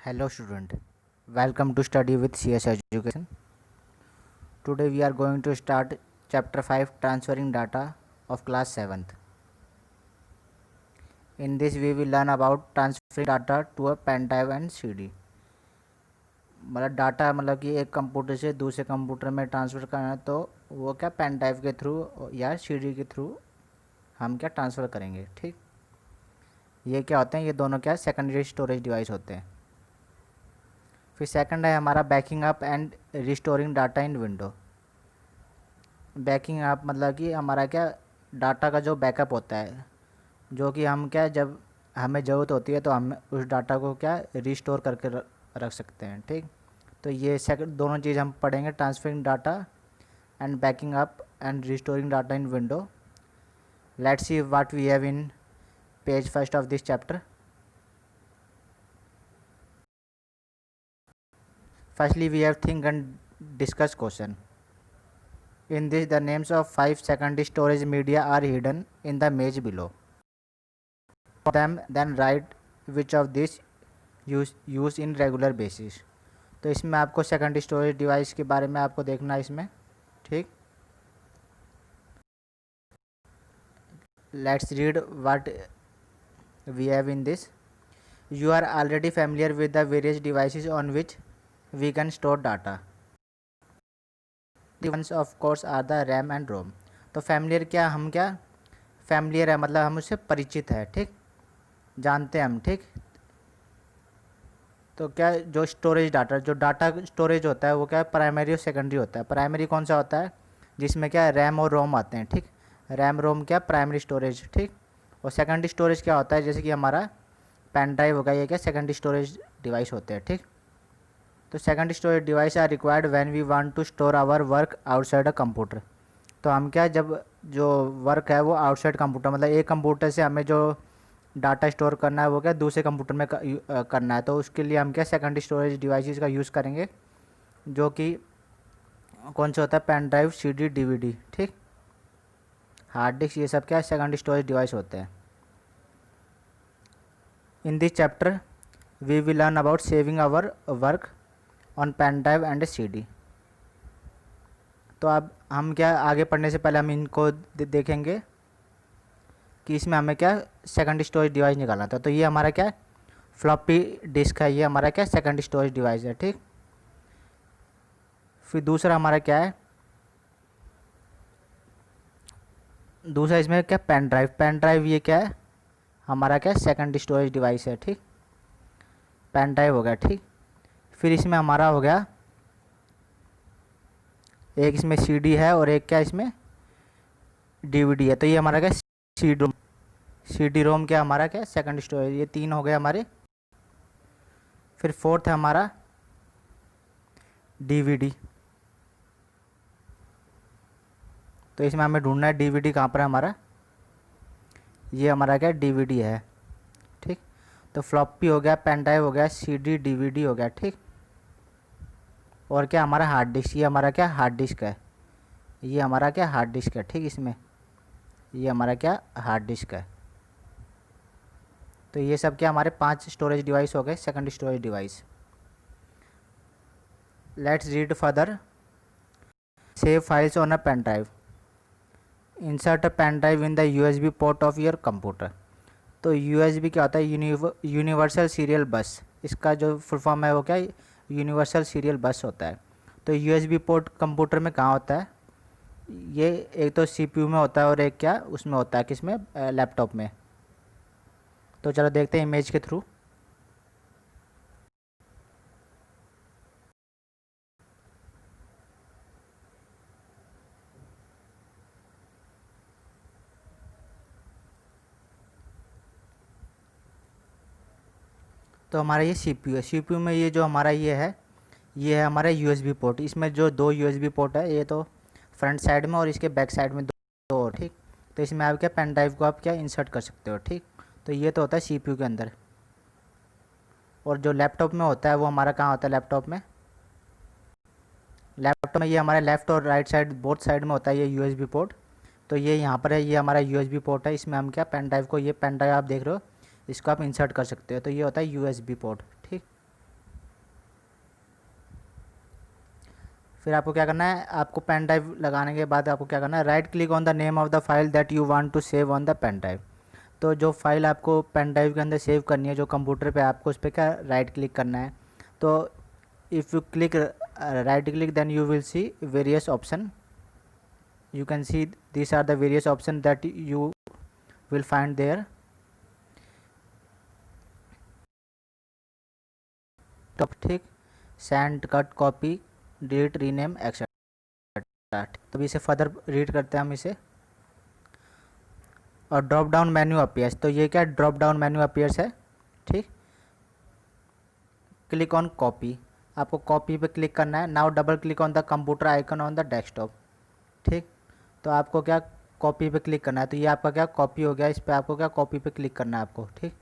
Hello student, welcome to study with CS Education. Today we are going to start chapter 5 transferring data of class 7th. In this we will learn about transferring data to a pen drive and CD. मतलब data मतलब कि एक computer से दूसरे computer में transfer करना है तो वो क्या पेन ड्राइव के थ्रू या सीडी के थ्रू हम क्या ट्रांसफ़र करेंगे। ठीक, ये क्या होते हैं, ये दोनों क्या सेकेंडरी स्टोरेज डिवाइस होते हैं। फिर सेकंड है हमारा banking up and restoring data in window. Banking up मतलब कि हमारा क्या डाटा का जो बैकअप होता है, जो कि हम क्या जब हमें ज़रूरत होती है तो हम उस डाटा को क्या रिस्टोर करके रख सकते हैं। ठीक, तो ये सेकंड दोनों चीज़ हम पढ़ेंगे, transferring data and backing up and restoring data in window. Let's see what we have in page first of this chapter. Firstly, we have think and discuss question. In this, the names of 5 secondary storage media are hidden in the image below. For them, then write which of these use in regular basis. तो इसमें आपको secondary storage device के बारे में आपको देखना है इसमें। ठीक, let's read what we have in this. You are already familiar with the various devices on which we can store data. The ones of course are the RAM and ROM. तो familiar क्या, हम क्या familiar है मतलब हम उससे परिचित है। ठीक, जानते हैं हम। ठीक, तो क्या जो स्टोरेज डाटा, जो डाटा स्टोरेज होता है वो क्या प्राइमरी और सेकेंडरी होता है। प्राइमरी कौन सा होता है, जिसमें क्या रैम और रोम आते हैं। ठीक, रैम रोम क्या प्राइमरी स्टोरेज। ठीक, और सेकेंडरी स्टोरेज क्या होता है, जैसे कि हमारा पेन ड्राइव होगा, ये क्या सेकेंडरी स्टोरेज डिवाइस होते हैं। ठीक, तो secondary storage device are required when we want to store our work outside a computer. तो हम क्या जब जो वर्क है वो आउटसाइड कंप्यूटर, मतलब एक कंप्यूटर से हमें जो डाटा स्टोर करना है वो क्या दूसरे कंप्यूटर में करना है, तो उसके लिए हम क्या सेकेंडरी स्टोरेज डिवाइसेस का यूज़ करेंगे, जो कि कौन सा होता है पेन ड्राइव, सीडी, डीवीडी। ठीक, हार्ड डिस्क, ये सब क्या सेकेंडरी स्टोरेज डिवाइस होते हैं। In this chapter we will learn about saving our work on pen drive and CD. तो अब हम क्या आगे पढ़ने से पहले हम इनको देखेंगे कि इसमें हमें क्या सेकेंडरी स्टोरेज डिवाइस निकालना था। तो ये हमारा क्या फ्लॉपी डिस्क है, ये हमारा क्या सेकेंडरी स्टोरेज डिवाइस है। ठीक, फिर दूसरा हमारा क्या है, दूसरा इसमें क्या पेन ड्राइव। पेन ड्राइव ये क्या है हमारा क्या सेकेंडरी स्टोरेज डिवाइस है। ठीक, पेन ड्राइव हो गया। ठीक, फिर इसमें हमारा हो गया एक इसमें सीडी है और एक क्या इसमें डीवीडी है। तो ये हमारा क्या सीडी रोम क्या हमारा क्या सेकेंडरी स्टोरेज। ये तीन हो गए हमारे। फिर फोर्थ है हमारा डीवीडी। तो इसमें हमें ढूंढना है डीवीडी कहाँ पर है हमारा, ये हमारा क्या डीवीडी है। ठीक, तो फ्लॉपी हो गया, पेन ड्राइव हो गया, सीडी, डीवीडी हो गया। ठीक, और क्या हमारा हार्ड डिस्क, ये हमारा क्या हार्ड डिस्क है, ये हमारा क्या हार्ड डिस्क है। ठीक, इसमें ये हमारा क्या हार्ड डिस्क है। तो ये सब क्या हमारे 5 स्टोरेज डिवाइस हो गए, secondary storage device. Let's read further. Save files on a pen drive. Insert a pen drive in the USB port of your computer. तो यूएसबी क्या होता है, यूनिवर्सल सीरियल बस। इसका जो फुल फॉर्म है वो क्या यूनिवर्सल सीरियल बस होता है। तो यूएसबी पोर्ट कंप्यूटर में कहाँ होता है, ये एक तो सीपीयू में होता है और एक क्या उसमें होता है किसमें लैपटॉप में। तो चलो देखते हैं इमेज के थ्रू। तो हमारा ये सीपीयू है, सीपीयू में ये जो हमारा ये है हमारा यूएसबी पोर्ट। इसमें जो 2 यूएसबी पोर्ट है, ये तो फ्रंट साइड में और इसके बैक साइड में दो और। ठीक, तो इसमें आप क्या पेन ड्राइव को आप क्या इंसर्ट कर सकते हो। ठीक, तो ये तो होता है सीपीयू के अंदर। और जो लैपटॉप में होता है वो हमारा कहाँ होता है, लैपटॉप में ये हमारे लेफ़्ट और राइट साइड बोथ साइड में होता है ये यूएसबी पोर्ट। तो ये यहाँ पर है, ये हमारा यूएसबी पोर्ट है। इसमें हम क्या पेन ड्राइव को, ये पेन ड्राइव आप देख रहे हो, इसको आप इंसर्ट कर सकते हो। तो ये होता है यूएसबी पोर्ट। ठीक, फिर आपको क्या करना है, आपको पेन ड्राइव लगाने के बाद आपको क्या करना है, right click on the name of the file that you want to save on the pen drive. तो जो फाइल आपको पेन ड्राइव के अंदर सेव करनी है जो कंप्यूटर पे, आपको उस पर क्या राइट क्लिक करना है। तो if you click right click then you will see various option, you can see these are the various options that you will find there top, ठीक, send, cut, copy, delete, rename, etcetera. तो अभी इसे further read करते हैं हम इसे। और drop down menu appears, तो ये क्या ड्रॉप डाउन मेन्यू अपीयर्स है, ठीक। क्लिक ऑन कॉपी, आपको कॉपी पे क्लिक करना है। Now double click on the computer icon on the desktop, ठीक। तो आपको क्या कॉपी पे क्लिक करना है, तो ये आपका क्या कॉपी हो गया, इस पर आपको क्या कॉपी पे क्लिक करना है आपको, ठीक।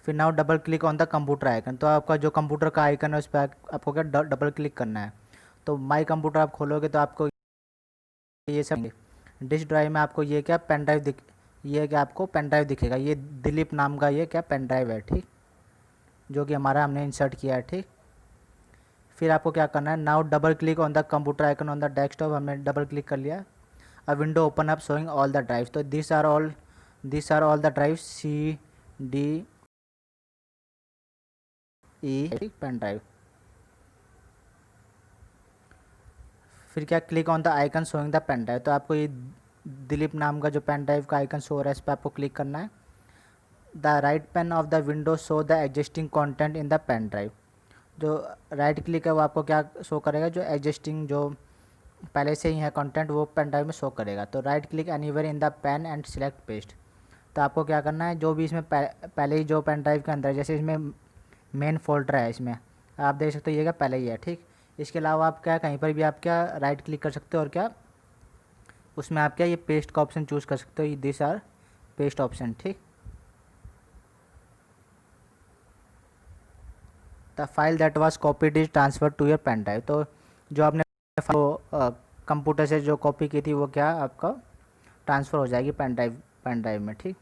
फिर now double click on the computer icon, तो आपका जो कंप्यूटर का आइकन है उस पर आपको क्या डबल क्लिक करना है। तो माई कंप्यूटर आप खोलोगे तो आपको ये सब डिस्क ड्राइव में आपको ये क्या पेन ड्राइव दिख, ये क्या आपको पेन ड्राइव दिखेगा, ये दिलीप नाम का ये क्या पेन ड्राइव है, ठीक, जो कि हमारा हमने इंसर्ट किया है, ठीक। फिर आपको क्या करना है, now double click on the computer icon on the desktop, हमने डबल क्लिक कर लिया। A window open up showing all the drives, तो this are all the drives C D E pen drive. फिर क्या click on the icon showing the pen drive, तो आपको ये दिलीप नाम का जो पेन ड्राइव का आइकन शो हो रहा है इस पर आपको क्लिक करना है। The right pane of the window show the existing content in the pen drive, जो राइट क्लिक है वो आपको क्या शो करेगा, जो एग्जिस्टिंग जो पहले से ही है कंटेंट वो पेन ड्राइव में शो करेगा। तो right click anywhere in the pane and select paste, तो आपको क्या करना है, जो भी इसमें पहले ही जो पेन ड्राइव के अंदर, जैसे इसमें मेन फोल्डर है, इसमें आप देख सकते हो ये क्या पहले ही है, ठीक। इसके अलावा आप क्या कहीं पर भी आप क्या राइट क्लिक कर सकते हो और क्या उसमें आप क्या ये पेस्ट का ऑप्शन चूज़ कर सकते हो, दिस आर पेस्ट ऑप्शन, ठीक। The file that was copied is transfer to your pen drive, तो जो आपने कंप्यूटर से जो कॉपी की थी वो क्या आपका ट्रांसफ़र हो जाएगी पेन ड्राइव में, ठीक।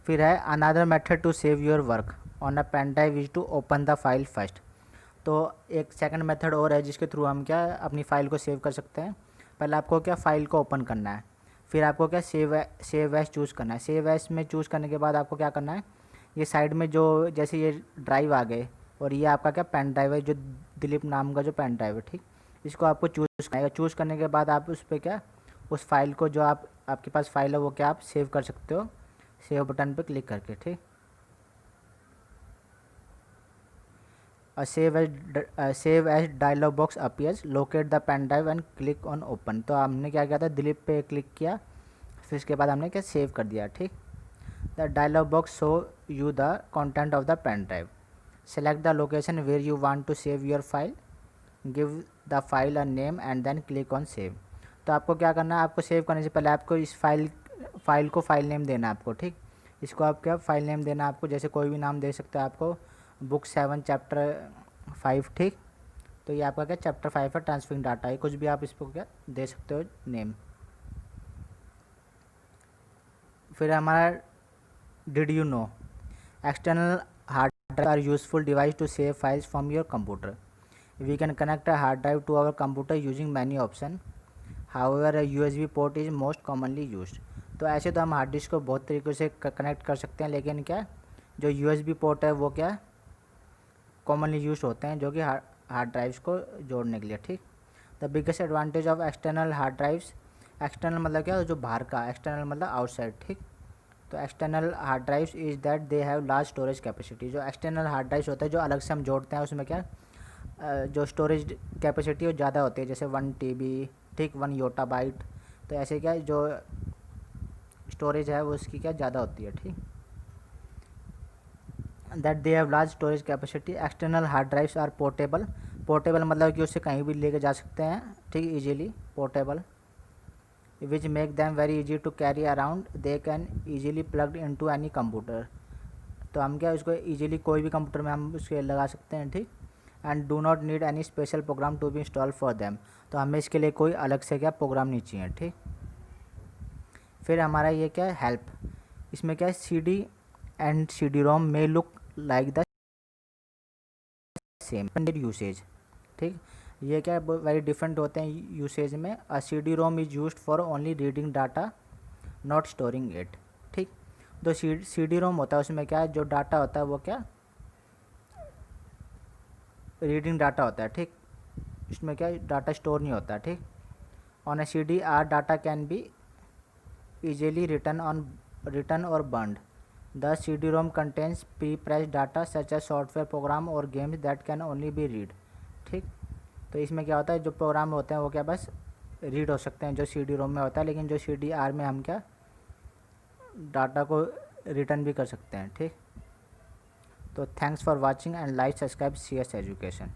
फिर है another method to save your work on a pen drive is to open the file first, तो एक सेकंड मेथड और है जिसके थ्रू हम क्या अपनी फ़ाइल को सेव कर सकते हैं। पहले आपको क्या फ़ाइल को ओपन करना है, फिर आपको क्या सेव एज चूज़ करना है। सेव एज में चूज़ करने के बाद आपको क्या करना है, ये साइड में जो जैसे ये ड्राइव आ गए और ये आपका क्या पेन ड्राइव है, जो दिलीप नाम का जो पेन ड्राइव है, ठीक। इसको आपको चूज़ करना है। चूज़ करने के बाद आप उस पर क्या उस फाइल को जो आपके पास फाइल है वो क्या आप सेव कर सकते हो, सेव बटन पे क्लिक करके, ठीक। Save as dialog box appears, locate the pen drive and click on open, तो हमने क्या किया था, दिलीप पे क्लिक किया, फिर इसके बाद हमने क्या सेव कर दिया, ठीक। The dialog box show you the content of the pen drive, select the location where you want to save your file, give the file a name and then click on save. तो आपको क्या करना है, आपको save करने से पहले आपको इस फाइल को फाइल नेम देना है आपको, ठीक। इसको आप क्या फाइल नेम देना है आपको, जैसे कोई भी नाम दे सकते हो आपको, बुक 7 चैप्टर 5, ठीक। तो ये आपका क्या चैप्टर 5 है, ट्रांसफरिंग डाटा है, कुछ भी आप इसको क्या दे सकते हो नेम। फिर हमारा did you know external hard drive are useful device to save files from your computer, we can connect a hard drive to our computer using many option, however a USB port is most commonly used. तो ऐसे तो हम hard disk को बहुत तरीक़े से connect कर सकते हैं, लेकिन क्या जो यूएसबी पोर्ट है वो क्या कॉमनली यूज होते हैं, जो कि हार्ड ड्राइव्स को जोड़ने के लिए, ठीक। The biggest advantage of external hard drives, external मतलब क्या जो बाहर का, एक्सटर्नल मतलब आउटसाइड, ठीक। तो external hard drives is that they have large storage capacity, जो एक्सटर्नल हार्ड ड्राइव्स होते हैं जो अलग से हम जोड़ते हैं उसमें क्या जो स्टोरेज कैपेसिटी वो ज़्यादा होती है, जैसे 1 TB, ठीक, 1 योटाबाइट। तो ऐसे क्या जो स्टोरेज है वो उसकी क्या ज़्यादा होती है, ठीक। That they have large storage capacity, external hard drives are portable, portable मतलब कि उससे कहीं भी लेके जा सकते हैं, ठीक, easily portable, which make them very easy to carry around, they can easily plugged into any computer, तो हम क्या उसको इजीली कोई भी कंप्यूटर में हम उसके लगा सकते हैं, ठीक। And do not need any special program to be install for them, तो हमें इसके लिए कोई अलग से क्या प्रोग्राम नहीं चाहिए, ठीक। फिर हमारा ये क्या है हेल्प, इसमें क्या है CD एंड CD-ROM में look like the same usage. ठीक, ये क्या है, वेरी डिफरेंट होते हैं यूसेज में। A C D ROM is used for only reading data not storing it. ठीक, तो सी डी रोम होता है उसमें क्या है, जो डाटा होता है वो क्या रीडिंग डाटा होता है। ठीक, इसमें क्या डाटा स्टोर नहीं होता। ठीक, on a C D R data can be easily written or burned. The CD-ROM contains pre-pressed data such as software program or games that can only be read. ठीक, तो इसमें क्या होता है, जो प्रोग्राम होते हैं वो क्या बस रीड हो सकते हैं जो सी डी रोम में होता है, लेकिन जो सी डी आर में हम क्या डाटा को रिटर्न भी कर सकते हैं। ठीक, तो thanks for watching and like subscribe CS education.